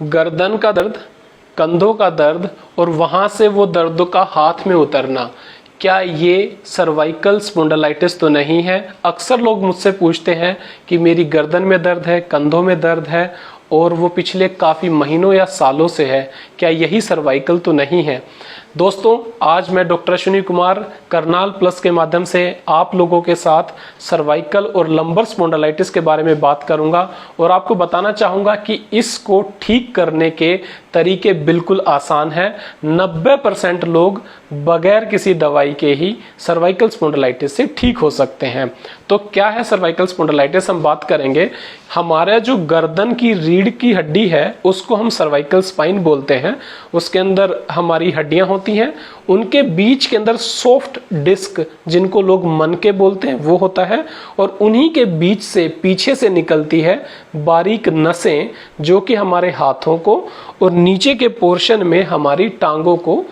गर्दन का दर्द, कंधों का दर्द और वहां से वो दर्द का हाथ में उतरना, क्या ये सर्वाइकल स्पॉन्डिलाइटिस तो नहीं है? अक्सर लोग मुझसे पूछते हैं कि मेरी गर्दन में दर्द है, कंधों में दर्द है और वो पिछले काफ़ी महीनों या सालों से है, क्या यही सर्वाइकल तो नहीं है? दोस्तों, आज मैं डॉक्टर अश्विनी कुमार करनाल प्लस के माध्यम से आप लोगों के साथ सर्वाइकल और लंबर स्पॉन्डिलाइटिस के बारे में बात करूंगा और आपको बताना चाहूंगा कि इसको ठीक करने के तरीके बिल्कुल आसान हैं। 90% लोग बगैर किसी दवाई के ही सर्वाइकल स्पॉन्डिलाइटिस से ठीक हो सकते हैं। तो क्या है सर्वाइकल स्पॉन्डिलाइटिस? हम बात करेंगे। हमारा जो गर्दन की रीढ़ की हड्डी है उसको हम सर्वाइकल स्पाइन बोलते हैं। उसके अंदर हमारी हड्डियां होती हैं, उनके बीच के अंदर सॉफ्ट डिस्क, जिनको लोग मनके बोलते हैं, वो होता है और उन्हीं के बीच से पीछे से निकलती है बारीक नसें, जो कि हमारे हाथों को और नीचे के पोर्शन में हमारी टांगों को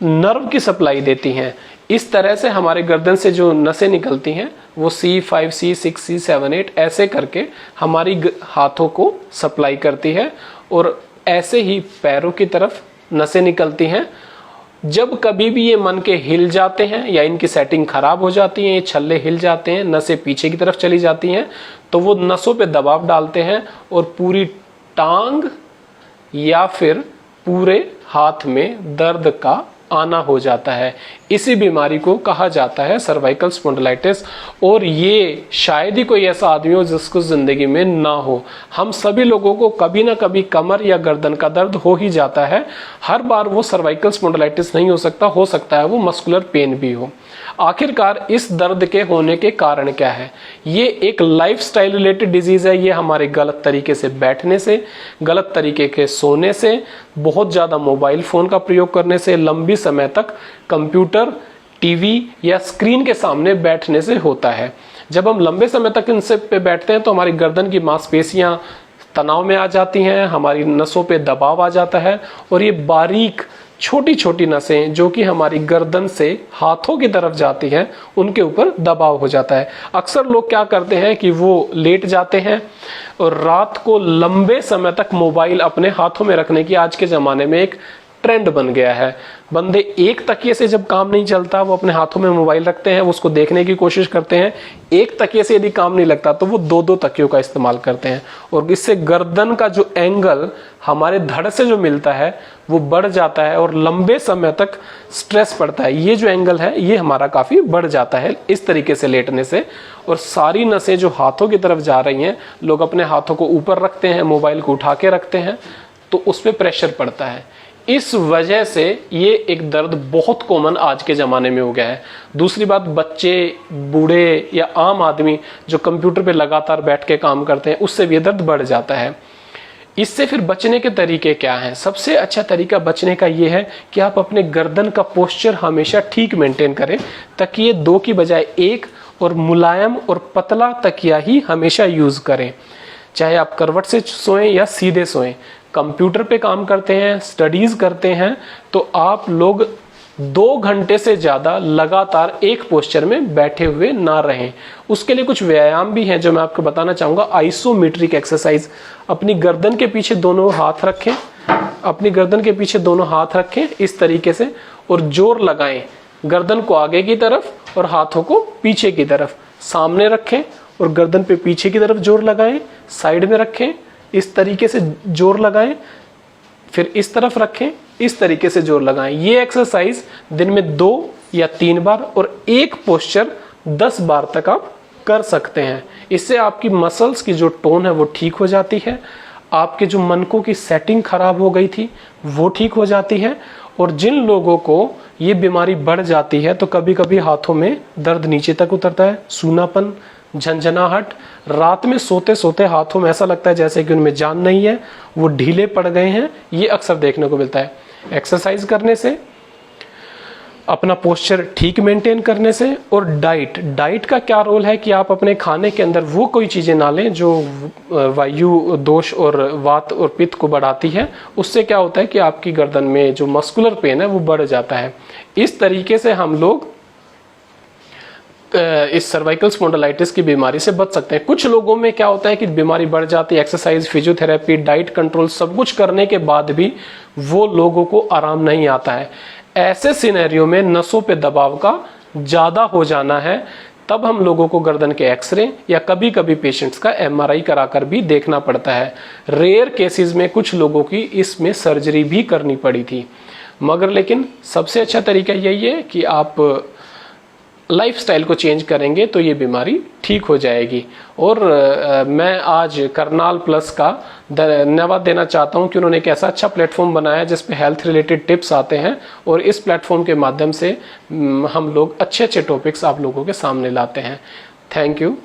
नर्व की सप्लाई देती हैं। इस तरह से हमारे गर्दन से जो नसें निकलती हैं वो C5, C6, C7, 8 ऐसे करके हमारी हाथों को सप्लाई करती है और ऐसे ही पैरों की तरफ नसें निकलती हैं। जब कभी भी ये मन के हिल जाते हैं या इनकी सेटिंग खराब हो जाती है, ये छल्ले हिल जाते हैं, नसें पीछे की तरफ चली जाती हैं, तो वो नसों पे दबाव डालते हैं और पूरी टांग या फिर पूरे हाथ में दर्द का आना हो जाता है। इसी बीमारी को कहा जाता है सर्वाइकल स्पॉन्डिलाइटिस और ये शायद ही कोई ऐसा आदमी हो जिसको जिंदगी में ना हो। हम सभी लोगों को कभी ना कभी कमर या गर्दन का दर्द हो ही जाता है। हर बार वो सर्वाइकल स्पॉन्डिलाइटिस नहीं हो सकता है वो मस्कुलर पेन भी हो। आखिरकार इस दर्द के होने के कारण क्या है? ये एक लाइफस्टाइल रिलेटेड डिजीज है। ये हमारे गलत तरीके से बैठने से, गलत तरीके के सोने से, बहुत ज्यादा मोबाइल फोन का प्रयोग करने से, लंबी समय तक कंप्यूटर, टीवी या स्क्रीन के सामने बैठने से होता है। जब हम लंबे समय तक इनसे पे बैठते हैं तो हमारी गर्दन की मांसपेशियां तनाव में आ जाती हैं, हमारी नसों पे दबाव आ जाता है और ये बारीक छोटी छोटी नसें जो कि हमारी गर्दन से हाथों की तरफ जाती हैं, उनके ऊपर दबाव हो जाता है। अक्सर लोग क्या करते हैं कि वो लेट जाते हैं और रात को लंबे समय तक मोबाइल अपने हाथों में रखने की आज के ज़माने में एक ट्रेंड बन गया है। बंदे एक तकिए से जब काम नहीं चलता वो अपने हाथों में मोबाइल रखते हैं, उसको देखने की कोशिश करते हैं। एक तकिए से यदि काम नहीं लगता तो वो दो तकियों का इस्तेमाल करते हैं और इससे गर्दन का जो एंगल हमारे धड़ से जो मिलता है वो बढ़ जाता है और लंबे समय तक स्ट्रेस पड़ता है। ये जो एंगल है ये हमारा काफी बढ़ जाता है इस तरीके से लेटने से और सारी नसें जो हाथों की तरफ जा रही हैं, लोग अपने हाथों को ऊपर रखते हैं, मोबाइल को उठा के रखते हैं तो उस पर प्रेशर पड़ता है। इस वजह से ये एक दर्द बहुत कॉमन आज के ज़माने में हो गया है। दूसरी बात, बच्चे, बूढ़े या आम आदमी जो कंप्यूटर पे लगातार बैठ के काम करते हैं उससे भी ये दर्द बढ़ जाता है। इससे फिर बचने के तरीके क्या हैं? सबसे अच्छा तरीका बचने का ये है कि आप अपने गर्दन का पोस्चर हमेशा ठीक मेंटेन करें, तकिए 2 की बजाय 1 और मुलायम और पतला तकिया ही हमेशा यूज़ करें। चाहे आप करवट से सोएं या सीधे सोएं। कंप्यूटर पे काम करते हैं, स्टडीज करते हैं तो आप लोग 2 घंटे से ज़्यादा लगातार एक पोस्चर में बैठे हुए ना रहें। उसके लिए कुछ व्यायाम भी हैं जो मैं आपको बताना चाहूँगा। Isometric exercise. अपनी गर्दन के पीछे दोनों हाथ रखें, अपनी गर्दन के पीछे दोनों हाथ रखें इस तरीके से और जोर लगाएं। गर्दन को आगे की तरफ और हाथों को पीछे की तरफ। सामने रखें और गर्दन पे पीछे की तरफ जोर लगाएं। साइड में रखें, इस तरीके से जोर लगाएं, फिर इस तरफ रखें, इस तरीके से जोर लगाएं। ये एक्सरसाइज दिन में 2 या 3 बार और एक पोस्चर 10 बार तक आप कर सकते हैं। इससे आपकी मसल्स की जो टोन है वो ठीक हो जाती है, आपके जो मनकों की सेटिंग खराब हो गई थी वो ठीक हो जाती है और जिन लोगों को ये बीमारी बढ़ जाती है तो कभी कभी हाथों में दर्द नीचे तक उतरता है, सूनापन, झंझनाहट, रात में सोते सोते हाथों में ऐसा लगता है जैसे कि उनमें जान नहीं है, वो ढीले पड़ गए हैं, ये अक्सर देखने को मिलता है। एक्सरसाइज करने से, अपना पोस्चर ठीक मेंटेन करने से और डाइट का क्या रोल है कि आप अपने खाने के अंदर वो कोई चीज़ें ना लें जो वायु दोष और वात और पित्त को बढ़ाती है। उससे क्या होता है कि आपकी गर्दन में जो मस्कुलर पेन है वो बढ़ जाता है। इस तरीके से हम लोग इस सर्वाइकल स्पॉन्डिलाइटिस की बीमारी से बच सकते हैं। कुछ लोगों में क्या होता है कि बीमारी बढ़ जाती है, एक्सरसाइज, फिजियोथेरेपी, डाइट कंट्रोल सब कुछ करने के बाद भी वो लोगों को आराम नहीं आता है। ऐसे सिनेरियो में नसों पे दबाव का ज़्यादा हो जाना है, तब हम लोगों को गर्दन के एक्सरे या कभी कभी पेशेंट्स का एमआरआई कराकर भी देखना पड़ता है। रेयर केसेस में कुछ लोगों की इसमें सर्जरी भी करनी पड़ी थी, मगर लेकिन सबसे अच्छा तरीका यही है कि आप लाइफस्टाइल को चेंज करेंगे तो ये बीमारी ठीक हो जाएगी। और मैं आज करनाल प्लस का धन्यवाद देना चाहता हूं कि उन्होंने एक ऐसा अच्छा प्लेटफॉर्म बनाया जिस पे हेल्थ रिलेटेड टिप्स आते हैं, और इस प्लेटफॉर्म के माध्यम से हम लोग अच्छे अच्छे टॉपिक्स आप लोगों के सामने लाते हैं। Thank you.